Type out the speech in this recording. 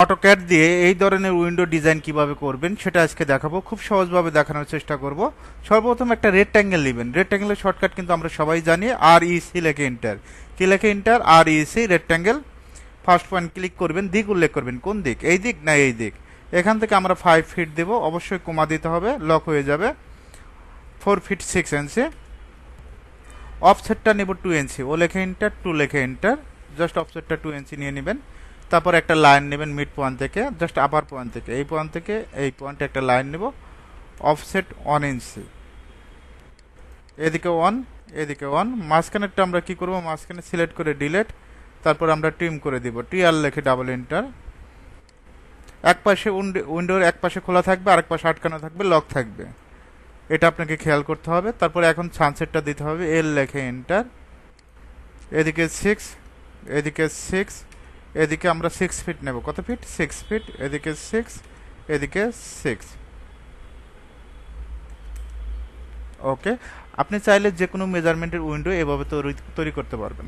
AutoCAD দিয়ে এই ধরনের উইন্ডো ডিজাইন কিভাবে করবেন সেটা আজকে দেখাবো। খুব সহজভাবে দেখানোর চেষ্টা করব। সর্বপ্রথম একটা রেক্ট্যাঙ্গেল নেবেন। রেক্ট্যাঙ্গেলের শর্টকাট কিন্তু আমরা সবাই জানি, আর ইসি লেখে এন্টার। কি লেখে এন্টার? আর ইসি রেক্ট্যাঙ্গেল। ফার্স্ট পয়েন্ট ক্লিক করবেন, দিক উল্লেখ করবেন, কোন দিক, এই দিক না এই দিক। এখান থেকে আমরা 5 ফিট দেব, অবশ্যই কমা দিতে হবে, লক হয়ে যাবে। 4 ফিট 6 ইঞ্চি। অফসেটটা নেব 2 ইঞ্চি, ও লেখে এন্টার, 2 লেখে এন্টার। জাস্ট অফসেটটা 2 ইঞ্চি নিয়ে নেবেন। তারপর একটা লাইন নেবেন মিড পয়েন্ট থেকে, জাস্ট আপার পয়েন্ট থেকে, এই পয়েন্ট থেকে এই পয়েন্টে একটা লাইন নেব। অফসেট 1 ইঞ্চি, এদিকে 1, এদিকে 1। মাঝখানেরটা আমরা কি করব, মাঝখানে সিলেক্ট করে ডিলেট, তারপর আমরা ট্রিম করে দিব। টিআর লেখে ডাবল এন্টার। এক পাশে উইন্ডোর এক পাশে খোলা থাকবে, আরেক পাশে আটকানো থাকবে, লক থাকবে, এটা আপনাকে খেয়াল করতে হবে। তারপর এখন সানসেটটা দিতে হবে, এল লেখে এন্টার। এদিকে 6, এদিকে 6, এদিকে আমরা 6 ফিট নেব। কত ফিট? 6 ফিট। এদিকে 6, এদিকে 6। ওকে, আপনি চাইলে যে কোনো মেজারমেন্টের উইন্ডো এভাবে তৈরি করতে পারবেন।